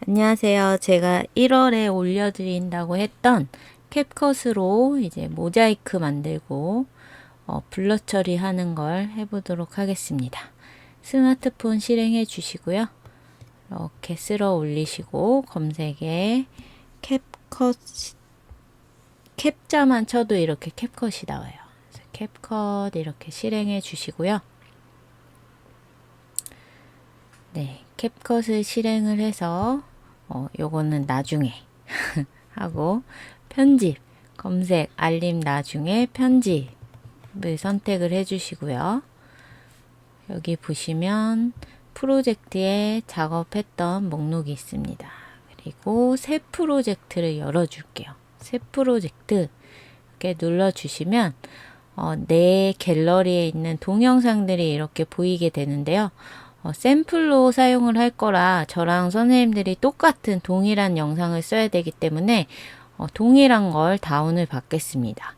안녕하세요. 제가 1월에 올려드린다고 했던 캡컷으로 이제 모자이크 만들고 블러 처리하는 걸 해보도록 하겠습니다. 스마트폰 실행해 주시고요. 이렇게 쓸어 올리시고 검색에 캡컷 캡자만 쳐도 이렇게 캡컷이 나와요. 그래서 캡컷 이렇게 실행해 주시고요. 네, 캡컷을 실행을 해서 요거는 나중에 하고 편집, 검색, 알림 나중에 편집을 선택을 해 주시고요. 여기 보시면 프로젝트에 작업했던 목록이 있습니다. 그리고 새 프로젝트를 열어 줄게요. 새 프로젝트 이렇게 눌러 주시면 내 갤러리에 있는 동영상들이 이렇게 보이게 되는데요. 샘플로 사용을 할 거라 저랑 선생님들이 똑같은 동일한 영상을 써야 되기 때문에 동일한 걸 다운을 받겠습니다.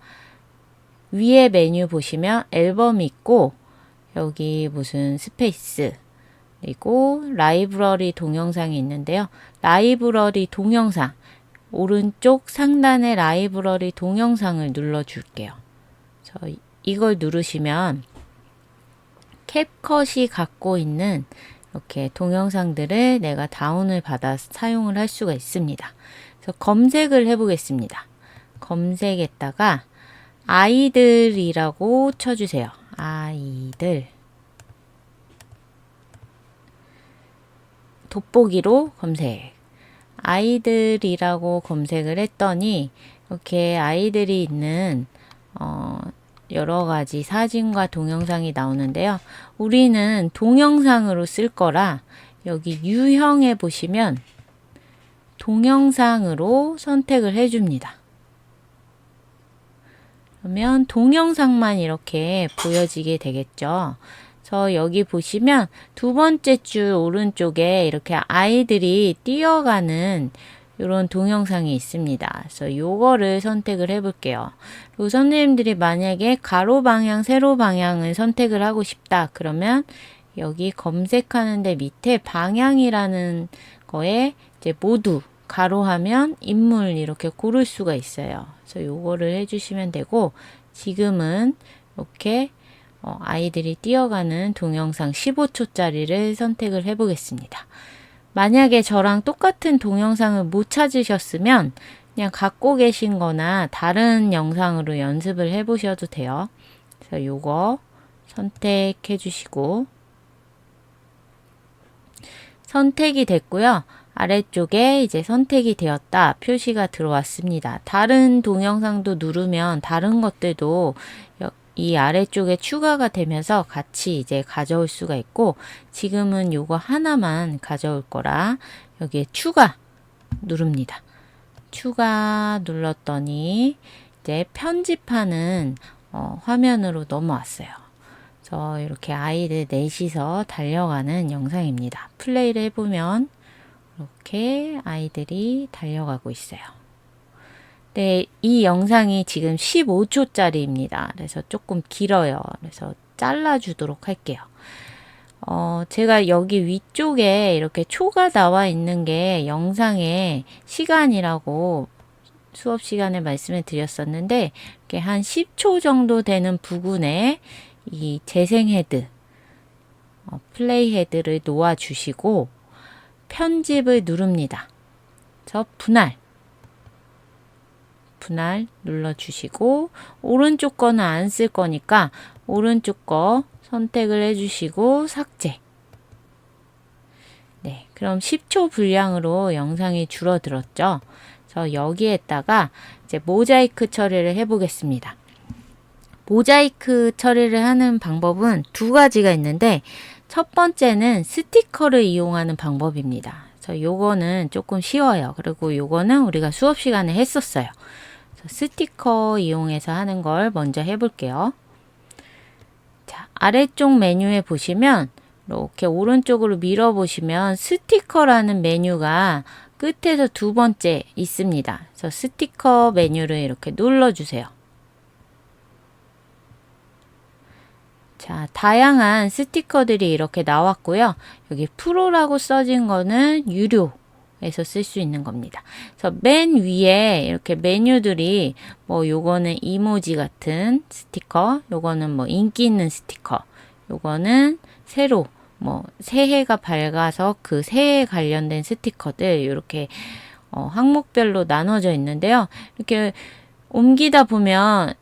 위에 메뉴 보시면 앨범이 있고 여기 무슨 스페이스 그리고 라이브러리 동영상이 있는데요. 라이브러리 동영상 오른쪽 상단에 라이브러리 동영상을 눌러 줄게요. 이걸 누르시면 캡컷이 갖고 있는 이렇게 동영상들을 내가 다운을 받아 사용을 할 수가 있습니다. 그래서 검색을 해 보겠습니다. 검색에다가 아이들이라고 쳐주세요. 아이들. 돋보기로 검색. 아이들이라고 검색을 했더니 이렇게 아이들이 있는 여러 가지 사진과 동영상이 나오는데요. 우리는 동영상으로 쓸 거라 여기 유형에 보시면 동영상으로 선택을 해줍니다. 그러면 동영상만 이렇게 보여지게 되겠죠. 여기 보시면 두 번째 줄 오른쪽에 이렇게 아이들이 뛰어가는 이런 동영상이 있습니다. 그래서 요거를 선택을 해 볼게요. 그리고 선생님들이 만약에 가로 방향, 세로 방향을 선택을 하고 싶다. 그러면 여기 검색하는데 밑에 방향이라는 거에 이제 모두 가로하면 인물 이렇게 고를 수가 있어요. 그래서 요거를 해주시면 되고 지금은 이렇게 아이들이 뛰어가는 동영상 15초짜리를 선택을 해 보겠습니다. 만약에 저랑 똑같은 동영상을 못 찾으셨으면 그냥 갖고 계신 거나 다른 영상으로 연습을 해 보셔도 돼요. 그래서 요거 선택해 주시고 선택이 됐고요. 아래쪽에 이제 선택이 되었다 표시가 들어왔습니다. 다른 동영상도 누르면 다른 것들도 이 아래쪽에 추가가 되면서 같이 이제 가져올 수가 있고 지금은 요거 하나만 가져올 거라 여기에 추가 누릅니다. 추가 눌렀더니 이제 편집하는 화면으로 넘어왔어요. 이렇게 아이들 넷이서 달려가는 영상입니다. 플레이를 해보면 이렇게 아이들이 달려가고 있어요. 네, 이 영상이 지금 15초짜리입니다. 그래서 조금 길어요. 그래서 잘라주도록 할게요. 제가 여기 위쪽에 이렇게 초가 나와 있는 게 영상의 시간이라고 수업 시간에 말씀을 드렸었는데, 이렇게 한 10초 정도 되는 부분에 이 재생 헤드, 플레이 헤드를 놓아주시고, 편집을 누릅니다. 분할 눌러주시고 오른쪽 거는 안 쓸 거니까 오른쪽 거 선택을 해주시고 삭제. 네, 그럼 10초 분량으로 영상이 줄어들었죠. 그래서 여기에다가 이제 모자이크 처리를 해보겠습니다. 모자이크 처리를 하는 방법은 두 가지가 있는데 첫 번째는 스티커를 이용하는 방법입니다. 그래서 요거는 조금 쉬워요. 그리고 요거는 우리가 수업 시간에 했었어요. 스티커 이용해서 하는 걸 먼저 해볼게요. 자, 아래쪽 메뉴에 보시면 이렇게 오른쪽으로 밀어 보시면 스티커라는 메뉴가 끝에서 두 번째 있습니다. 그래서 스티커 메뉴를 이렇게 눌러주세요. 자, 다양한 스티커들이 이렇게 나왔고요. 여기 프로라고 써진 거는 유료에 해서 쓸 수 있는 겁니다. 그래서 맨 위에 이렇게 메뉴들이 뭐 요거는 이모지 같은 스티커, 요거는 뭐 인기 있는 스티커, 요거는 새로 뭐 새해가 밝아서 그 새해에 관련된 스티커들 이렇게 항목별로 나눠져 있는데요. 이렇게 옮기다 보면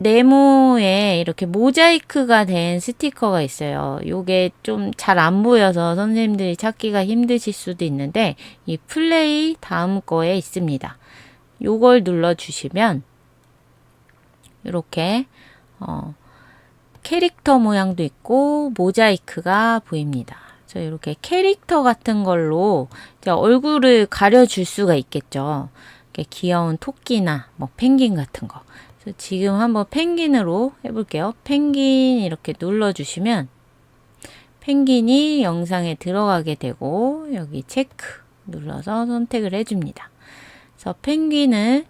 네모에 이렇게 모자이크가 된 스티커가 있어요. 요게 좀 잘 안 보여서 선생님들이 찾기가 힘드실 수도 있는데 이 플레이 다음 거에 있습니다. 요걸 눌러 주시면 이렇게 캐릭터 모양도 있고 모자이크가 보입니다. 그래서 이렇게 캐릭터 같은 걸로 이제 얼굴을 가려줄 수가 있겠죠. 이렇게 귀여운 토끼나 뭐 펭귄 같은 거. 그래서 지금 한번 펭귄으로 해볼게요. 펭귄 이렇게 눌러주시면 펭귄이 영상에 들어가게 되고 여기 체크 눌러서 선택을 해줍니다. 그래서 펭귄을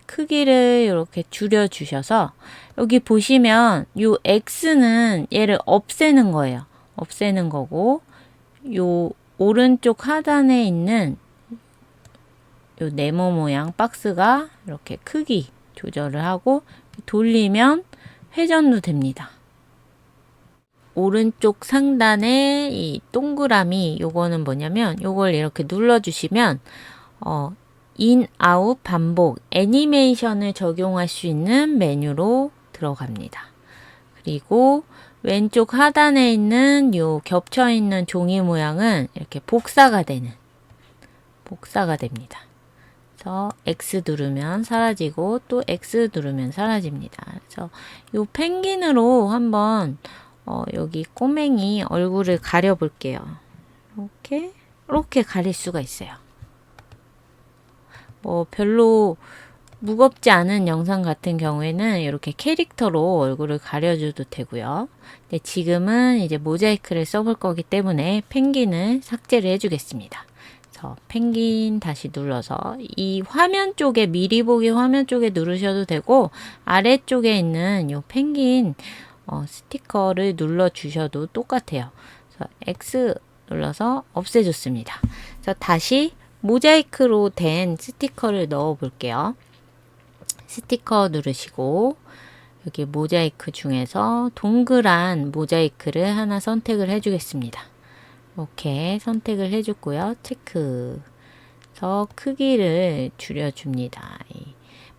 크기를 이렇게 줄여주셔서 여기 보시면 요 X는 얘를 없애는 거예요. 없애는 거고 요 오른쪽 하단에 있는 요 네모 모양 박스가 이렇게 크기 조절을 하고 돌리면 회전도 됩니다. 오른쪽 상단에 이 동그라미 요거는 뭐냐면 요걸 이렇게 눌러주시면 인, 아웃, 반복, 애니메이션을 적용할 수 있는 메뉴로 들어갑니다. 그리고 왼쪽 하단에 있는 요 겹쳐 있는 종이 모양은 이렇게 복사가 됩니다. 그래서 X 누르면 사라지고 또 X 누르면 사라집니다. 그래서 요 펭귄으로 한번 여기 꼬맹이 얼굴을 가려 볼게요. 이렇게 가릴 수가 있어요. 뭐 별로 무겁지 않은 영상 같은 경우에는 이렇게 캐릭터로 얼굴을 가려줘도 되고요. 근데 지금은 이제 모자이크를 써볼 거기 때문에 펭귄을 삭제를 해주겠습니다. 그래서 펭귄 다시 눌러서 이 화면 쪽에 미리 보기 화면 쪽에 누르셔도 되고 아래쪽에 있는 이 펭귄 스티커를 눌러주셔도 똑같아요. 그래서 X 눌러서 없애줬습니다. 그래서 다시 모자이크로 된 스티커를 넣어 볼게요. 스티커 누르시고 여기 모자이크 중에서 동그란 모자이크를 하나 선택을 해주겠습니다. 이렇게 선택을 해줬고요. 체크. 그래서 크기를 줄여줍니다.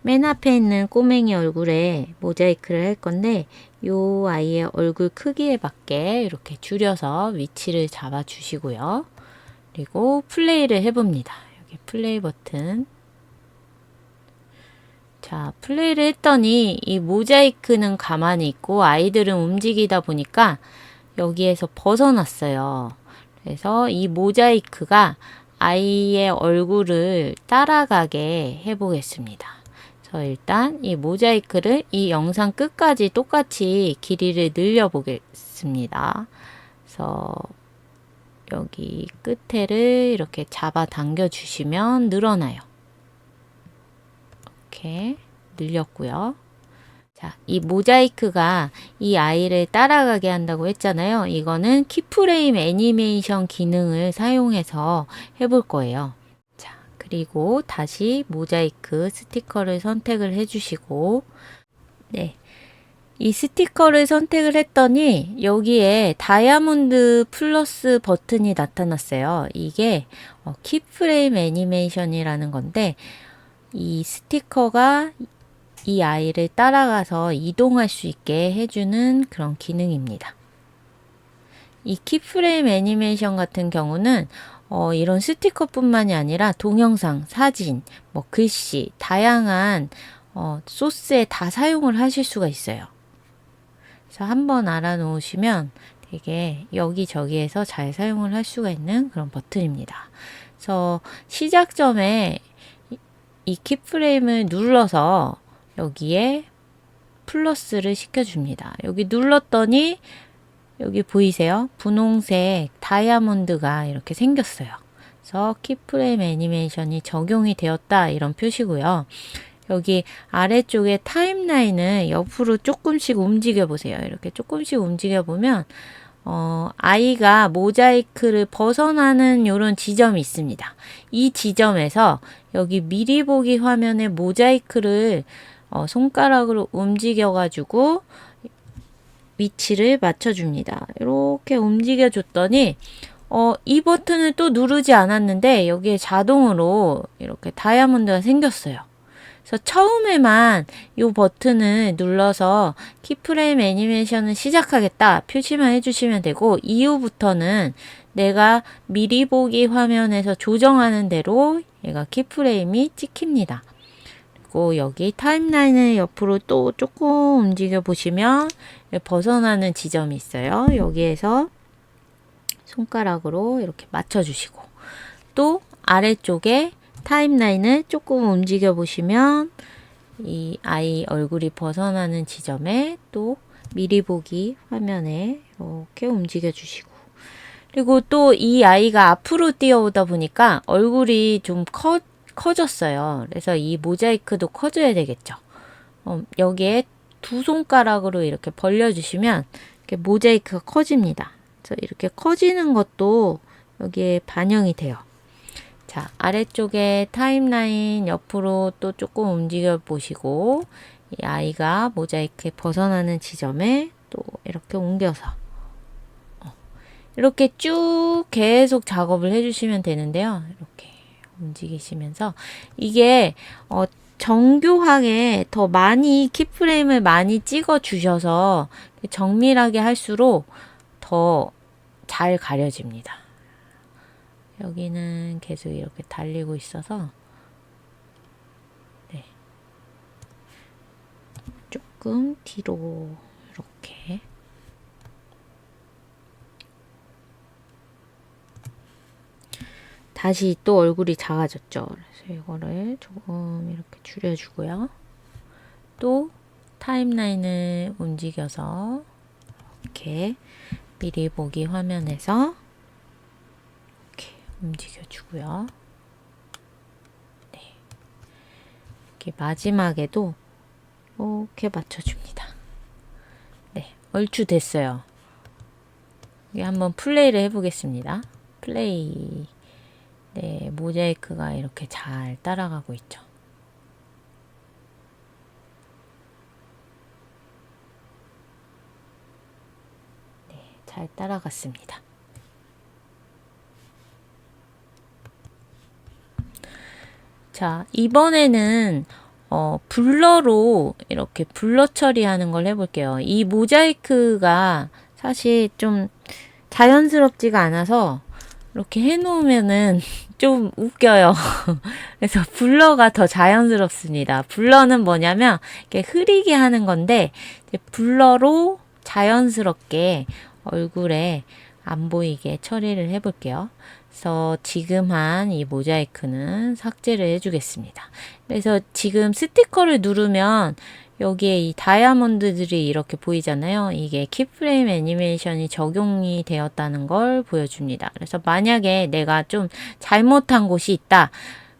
맨 앞에 있는 꼬맹이 얼굴에 모자이크를 할 건데 요 아이의 얼굴 크기에 맞게 이렇게 줄여서 위치를 잡아 주시고요. 그리고 플레이를 해봅니다. 여기 플레이 버튼. 자, 플레이를 했더니 이 모자이크는 가만히 있고 아이들은 움직이다 보니까 여기에서 벗어났어요. 그래서 이 모자이크가 아이의 얼굴을 따라가게 해보겠습니다. 그래서 일단 이 모자이크를 이 영상 끝까지 똑같이 길이를 늘려보겠습니다. 그래서 여기 끝에를 이렇게 잡아 당겨 주시면 늘어나요. 이렇게 늘렸고요. 자, 이 모자이크가 이 아이를 따라가게 한다고 했잖아요. 이거는 키프레임 애니메이션 기능을 사용해서 해볼 거예요. 자, 그리고 다시 모자이크 스티커를 선택을 해주시고, 네. 이 스티커를 선택을 했더니 여기에 다이아몬드 플러스 버튼이 나타났어요. 이게 키프레임 애니메이션이라는 건데 이 스티커가 이 아이를 따라가서 이동할 수 있게 해주는 그런 기능입니다. 이 키프레임 애니메이션 같은 경우는 이런 스티커뿐만이 아니라 동영상, 사진, 뭐 글씨, 다양한 소스에 다 사용을 하실 수가 있어요. 그래서 한번 알아놓으시면 되게 여기저기에서 잘 사용을 할 수가 있는 그런 버튼입니다. 그래서 시작점에 이 키프레임을 눌러서 여기에 플러스를 시켜줍니다. 여기 눌렀더니 여기 보이세요? 분홍색 다이아몬드가 이렇게 생겼어요. 그래서 키프레임 애니메이션이 적용이 되었다 이런 표시고요. 여기 아래쪽에 타임라인을 옆으로 조금씩 움직여 보세요. 이렇게 조금씩 움직여 보면 아이가 모자이크를 벗어나는 이런 지점이 있습니다. 이 지점에서 여기 미리 보기 화면에 모자이크를 손가락으로 움직여가지고 위치를 맞춰줍니다. 이렇게 움직여줬더니 이 버튼을 또 누르지 않았는데 여기에 자동으로 이렇게 다이아몬드가 생겼어요. 그래서 처음에만 이 버튼을 눌러서 키프레임 애니메이션을 시작하겠다 표시만 해주시면 되고 이후부터는 내가 미리 보기 화면에서 조정하는 대로 얘가 키프레임이 찍힙니다. 그리고 여기 타임라인을 옆으로 또 조금 움직여 보시면 벗어나는 지점이 있어요. 여기에서 손가락으로 이렇게 맞춰주시고 또 아래쪽에 타임라인을 조금 움직여 보시면 이 아이 얼굴이 벗어나는 지점에 또 미리 보기 화면에 이렇게 움직여 주시고 그리고 또 이 아이가 앞으로 뛰어오다 보니까 얼굴이 좀 커졌어요. 그래서 이 모자이크도 커져야 되겠죠. 여기에 두 손가락으로 이렇게 벌려주시면 이렇게 모자이크가 커집니다. 그래서 이렇게 커지는 것도 여기에 반영이 돼요. 자, 아래쪽에 타임라인 옆으로 또 조금 움직여 보시고 이 아이가 모자이크에 벗어나는 지점에 또 이렇게 옮겨서 이렇게 쭉 계속 작업을 해주시면 되는데요. 이렇게 움직이시면서 이게 정교하게 더 많이 키프레임을 많이 찍어 주셔서 정밀하게 할수록 더 잘 가려집니다. 여기는 계속 이렇게 달리고 있어서 네. 조금 뒤로 이렇게 다시 또 얼굴이 작아졌죠. 그래서 이거를 조금 이렇게 줄여주고요. 또 타임라인을 움직여서 이렇게 미리 보기 화면에서 이렇게 움직여주고요. 네. 이렇게 마지막에도 이렇게 맞춰줍니다. 네, 얼추 됐어요. 이게 한번 플레이를 해보겠습니다. 플레이. 네, 모자이크가 이렇게 잘 따라가고 있죠. 네, 잘 따라갔습니다. 자, 이번에는 블러로 이렇게 블러 처리하는 걸 해볼게요. 이 모자이크가 사실 좀 자연스럽지가 않아서 이렇게 해놓으면은 좀 웃겨요. 그래서 블러가 더 자연스럽습니다. 블러는 뭐냐면 이렇게 흐리게 하는 건데 블러로 자연스럽게 얼굴에 안 보이게 처리를 해볼게요. 그래서 지금 한 이 모자이크는 삭제를 해주겠습니다. 그래서 지금 스티커를 누르면 여기에 이 다이아몬드들이 이렇게 보이잖아요. 이게 키프레임 애니메이션이 적용이 되었다는 걸 보여줍니다. 그래서 만약에 내가 좀 잘못한 곳이 있다.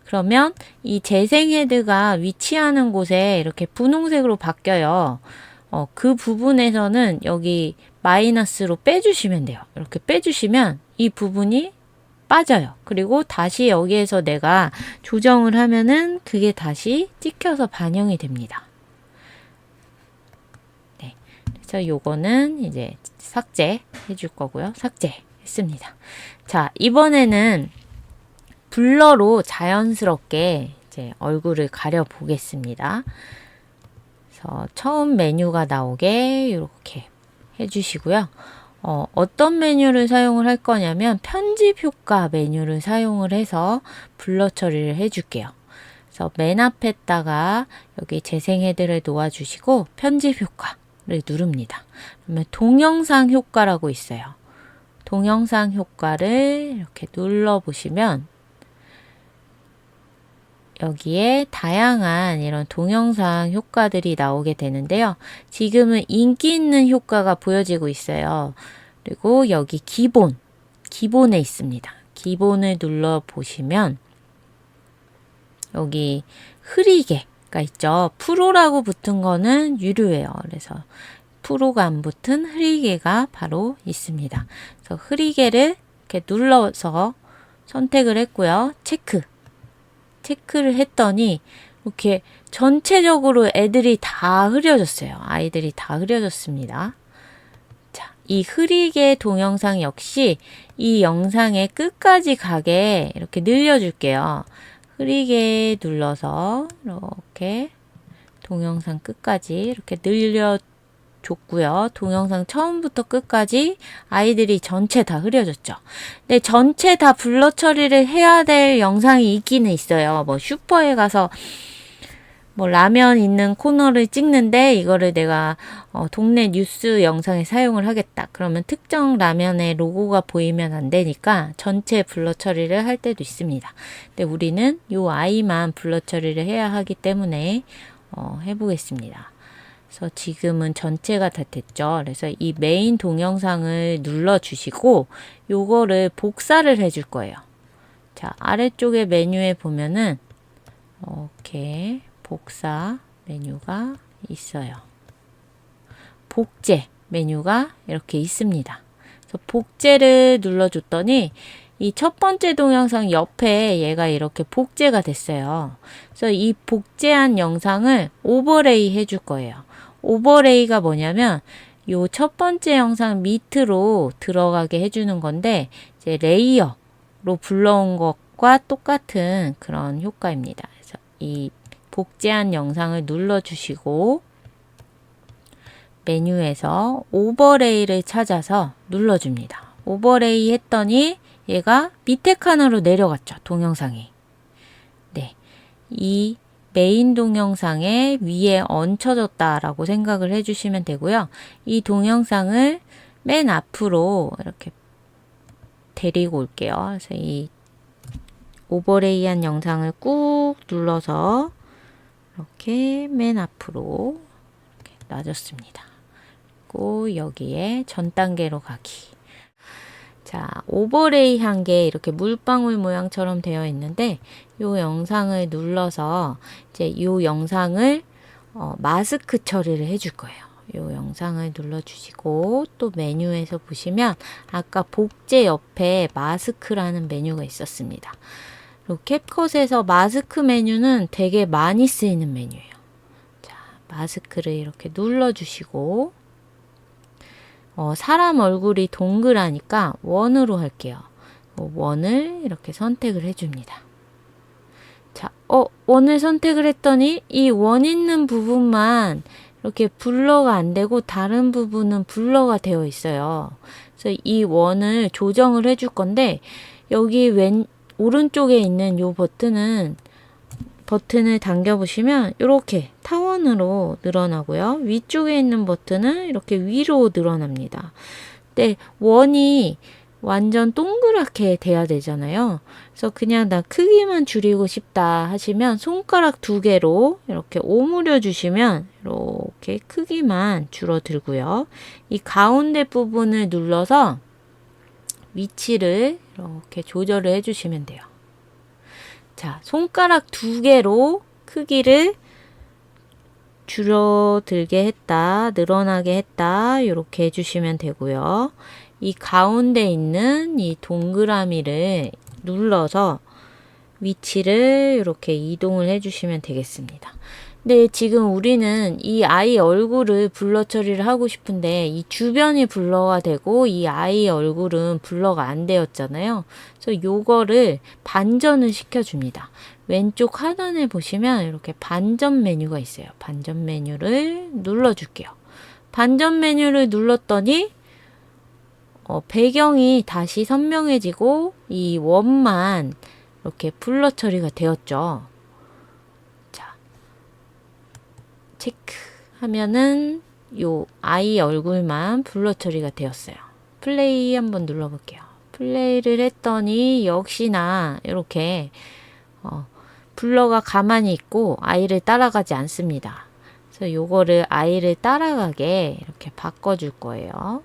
그러면 이 재생 헤드가 위치하는 곳에 이렇게 분홍색으로 바뀌어요. 그 부분에서는 여기 마이너스로 빼주시면 돼요. 이렇게 빼주시면 이 부분이 빠져요. 그리고 다시 여기에서 내가 조정을 하면은 그게 다시 찍혀서 반영이 됩니다. 네. 그래서 요거는 이제 삭제 해줄 거고요. 삭제했습니다. 자, 이번에는 블러로 자연스럽게 이제 얼굴을 가려 보겠습니다. 그래서 처음 메뉴가 나오게 이렇게 해주시고요. 어떤 메뉴를 사용을 할 거냐면 편집 효과 메뉴를 사용을 해서 블러 처리를 해줄게요. 그래서 맨 앞에다가 여기 재생 헤드를 놓아주시고 편집 효과를 누릅니다. 그러면 동영상 효과라고 있어요. 동영상 효과를 이렇게 눌러보시면 여기에 다양한 이런 동영상 효과들이 나오게 되는데요. 지금은 인기 있는 효과가 보여지고 있어요. 그리고 여기 기본에 있습니다. 기본을 눌러보시면 여기 흐리게가 있죠. 프로라고 붙은 거는 유료예요. 그래서 프로가 안 붙은 흐리개가 바로 있습니다. 그래서 흐리개를 이렇게 눌러서 선택을 했고요. 체크를 했더니 이렇게 전체적으로 애들이 다 흐려졌어요. 아이들이 다 흐려졌습니다. 자, 이 흐리개 동영상 역시 이 영상의 끝까지 가게 이렇게 늘려줄게요. 흐리개 눌러서 이렇게 동영상 끝까지 이렇게 늘려줬고요. 동영상 처음부터 끝까지 아이들이 전체 다 흐려졌죠. 근데 전체 다 블러 처리를 해야 될 영상이 있기는 있어요. 뭐 슈퍼에 가서 뭐 라면 있는 코너를 찍는데 이거를 내가 동네 뉴스 영상에 사용을 하겠다. 그러면 특정 라면의 로고가 보이면 안 되니까 전체 블러 처리를 할 때도 있습니다. 근데 우리는 요 아이만 블러 처리를 해야 하기 때문에 해보겠습니다. 그래서 지금은 전체가 다 됐죠. 그래서 이 메인 동영상을 눌러주시고 요거를 복사를 해줄 거예요. 자, 아래쪽에 메뉴에 보면은 이렇게 복사 메뉴가 있어요. 복제 메뉴가 이렇게 있습니다. 그래서 복제를 눌러줬더니 이 첫 번째 동영상 옆에 얘가 이렇게 복제가 됐어요. 그래서 이 복제한 영상을 오버레이 해줄 거예요. 오버레이가 뭐냐면 요 첫 번째 영상 밑으로 들어가게 해주는 건데 이제 레이어로 불러온 것과 똑같은 그런 효과입니다. 그래서 이 복제한 영상을 눌러주시고 메뉴에서 오버레이를 찾아서 눌러줍니다. 오버레이 했더니 얘가 밑에 칸으로 내려갔죠. 동영상이. 네, 이 메인 동영상에 위에 얹혀졌다라고 생각을 해주시면 되고요. 이 동영상을 맨 앞으로 이렇게 데리고 올게요. 그래서 이 오버레이한 영상을 꾹 눌러서 이렇게 맨 앞으로 이렇게 놔줬습니다. 그리고 여기에 전 단계로 가기. 자, 오버레이 한 게 이렇게 물방울 모양처럼 되어 있는데 이 영상을 눌러서 이제 이 영상을 마스크 처리를 해줄 거예요. 이 영상을 눌러주시고 또 메뉴에서 보시면 아까 복제 옆에 마스크라는 메뉴가 있었습니다. 그리고 캡컷에서 마스크 메뉴는 되게 많이 쓰이는 메뉴예요. 자, 마스크를 이렇게 눌러주시고 사람 얼굴이 동그라니까 원으로 할게요. 원을 이렇게 선택을 해줍니다. 자, 원을 선택을 했더니 이 원 있는 부분만 이렇게 블러가 안 되고 다른 부분은 블러가 되어 있어요. 그래서 이 원을 조정을 해줄 건데 여기 오른쪽에 있는 이 버튼을 당겨보시면 이렇게 타원으로 늘어나고요. 위쪽에 있는 버튼은 이렇게 위로 늘어납니다. 근데 원이 완전 동그랗게 돼야 되잖아요. 그래서 그냥 나 크기만 줄이고 싶다 하시면 손가락 2개로 이렇게 오므려 주시면 이렇게 크기만 줄어들고요. 이 가운데 부분을 눌러서 위치를 이렇게 조절을 해주시면 돼요. 자, 손가락 2개로 크기를 줄어들게 했다, 늘어나게 했다, 이렇게 해주시면 되고요. 이 가운데 있는 이 동그라미를 눌러서 위치를 이렇게 이동을 해주시면 되겠습니다. 근데 지금 우리는 이 아이 얼굴을 블러 처리를 하고 싶은데 이 주변이 블러가 되고 이 아이 얼굴은 블러가 안 되었잖아요. 그래서 요거를 반전을 시켜줍니다. 왼쪽 하단에 보시면 이렇게 반전 메뉴가 있어요. 반전 메뉴를 눌러줄게요. 반전 메뉴를 눌렀더니 배경이 다시 선명해지고 이 원만 이렇게 블러 처리가 되었죠. 체크하면은 요 아이 얼굴만 블러 처리가 되었어요. 플레이 한번 눌러볼게요. 플레이를 했더니 역시나 이렇게 블러가 가만히 있고 아이를 따라가지 않습니다. 그래서 요거를 아이를 따라가게 이렇게 바꿔줄 거예요.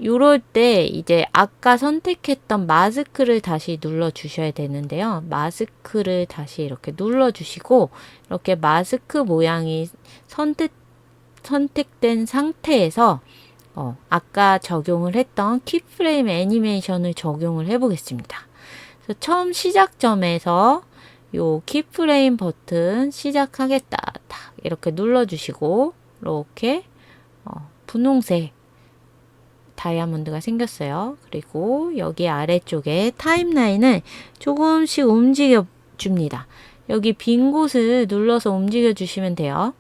요럴 때 이제 아까 선택했던 마스크를 다시 눌러 주셔야 되는데요. 마스크를 다시 이렇게 눌러 주시고 이렇게 마스크 모양이 선택된 상태에서 아까 적용을 했던 키프레임 애니메이션을 적용을 해 보겠습니다. 그래서 처음 시작점에서 요 키프레임 버튼 시작하겠다 딱 이렇게 눌러주시고 이렇게 분홍색 다이아몬드가 생겼어요. 그리고 여기 아래쪽에 타임라인을 조금씩 움직여 줍니다. 여기 빈 곳을 눌러서 움직여 주시면 돼요.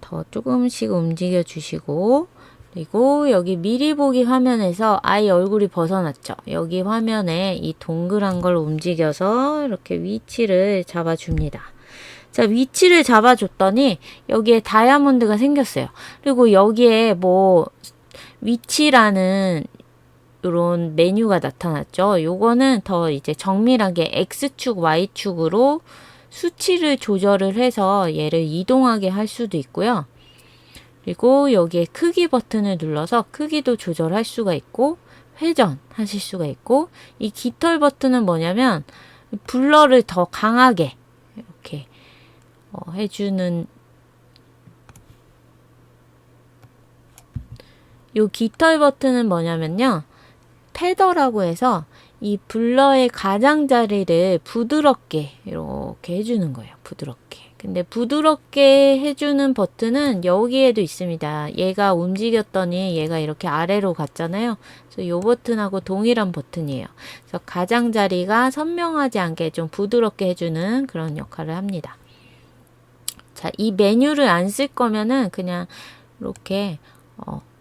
더 조금씩 움직여 주시고, 그리고 여기 미리 보기 화면에서 아이 얼굴이 벗어났죠. 여기 화면에 이 동그란 걸 움직여서 이렇게 위치를 잡아줍니다. 자, 위치를 잡아줬더니 여기에 다이아몬드가 생겼어요. 그리고 여기에 뭐 위치라는 이런 메뉴가 나타났죠. 요거는 더 이제 정밀하게 X축, Y축으로 수치를 조절을 해서 얘를 이동하게 할 수도 있고요. 그리고 여기에 크기 버튼을 눌러서 크기도 조절할 수가 있고 회전하실 수가 있고, 이 깃털 버튼은 뭐냐면 블러를 더 강하게 이렇게 해주는, 요 깃털 버튼은 뭐냐면요, 패더라고 해서 이 블러의 가장자리를 부드럽게 이렇게 해주는 거예요. 부드럽게. 근데 부드럽게 해주는 버튼은 여기에도 있습니다. 얘가 움직였더니 얘가 이렇게 아래로 갔잖아요. 그래서 이 버튼하고 동일한 버튼이에요. 그래서 가장자리가 선명하지 않게 좀 부드럽게 해주는 그런 역할을 합니다. 자, 이 메뉴를 안 쓸 거면은 그냥 이렇게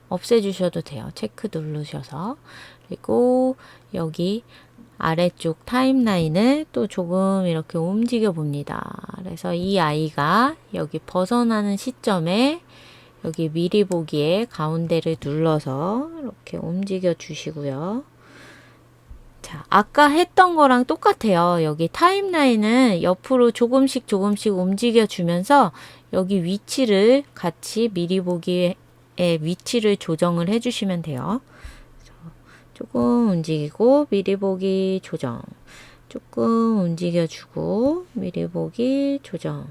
없애주셔도 돼요. 체크 누르셔서. 그리고 여기 아래쪽 타임라인을 또 조금 이렇게 움직여 봅니다. 그래서 이 아이가 여기 벗어나는 시점에 여기 미리 보기에 가운데를 눌러서 이렇게 움직여 주시고요. 자, 아까 했던 거랑 똑같아요. 여기 타임라인은 옆으로 조금씩 움직여 주면서 여기 위치를 같이 미리 보기에 위치를 조정을 해 주시면 돼요. 조금 움직이고 미리 보기 조정, 조금 움직여 주고 미리 보기 조정,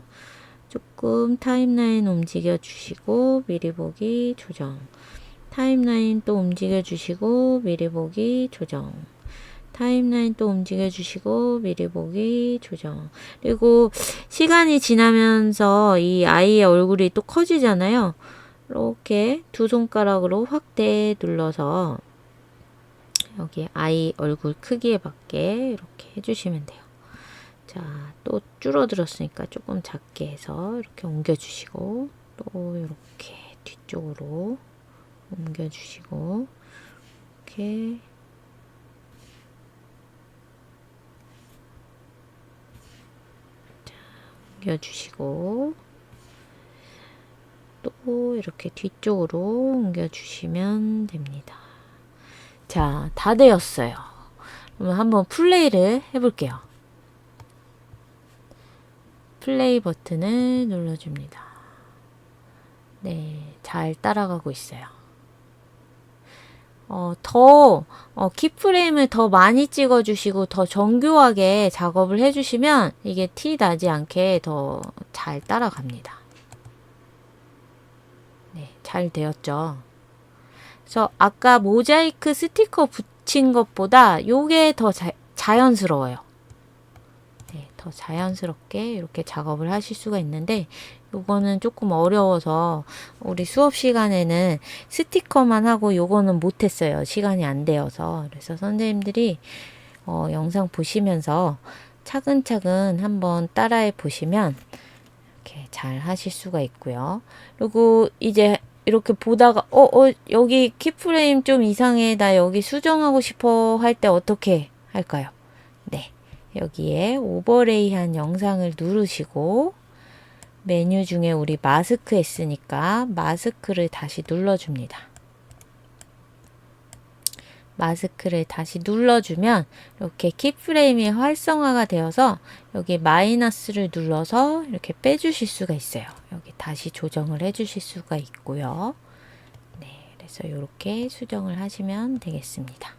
조금 타임라인 움직여 주시고 미리 보기 조정, 타임라인 또 움직여 주시고 미리 보기 조정, 타임라인 또 움직여 주시고 미리 보기 조정. 그리고 시간이 지나면서 이 아이의 얼굴이 또 커지잖아요. 이렇게 두 손가락으로 확대 눌러서 여기 아이 얼굴 크기에 맞게 이렇게 해주시면 돼요. 자, 또 줄어들었으니까 조금 작게 해서 이렇게 옮겨주시고, 또 이렇게 뒤쪽으로 옮겨주시고, 이렇게 자, 옮겨주시고, 또 이렇게 뒤쪽으로 옮겨주시면 됩니다. 자, 다 되었어요. 그러면 한번 플레이를 해볼게요. 플레이 버튼을 눌러줍니다. 네, 잘 따라가고 있어요. 키프레임을 더 많이 찍어주시고 더 정교하게 작업을 해주시면 이게 티 나지 않게 더 잘 따라갑니다. 네, 잘 되었죠. 그래서 아까 모자이크 스티커 붙인 것보다 요게 더 자연스러워요. 네, 더 자연스럽게 이렇게 작업을 하실 수가 있는데, 요거는 조금 어려워서 우리 수업 시간에는 스티커만 하고 요거는 못했어요. 시간이 안 되어서. 그래서 선생님들이 영상 보시면서 차근차근 한번 따라해 보시면 이렇게 잘 하실 수가 있고요. 그리고 이제 이렇게 보다가 여기 키프레임 좀 이상해, 나 여기 수정하고 싶어 할 때 어떻게 할까요? 네, 여기에 오버레이한 영상을 누르시고 메뉴 중에 우리 마스크 했으니까 마스크를 다시 눌러줍니다. 마스크를 다시 눌러주면 이렇게 키프레임이 활성화가 되어서 여기 마이너스를 눌러서 이렇게 빼주실 수가 있어요. 여기 다시 조정을 해주실 수가 있고요. 네, 그래서 이렇게 수정을 하시면 되겠습니다.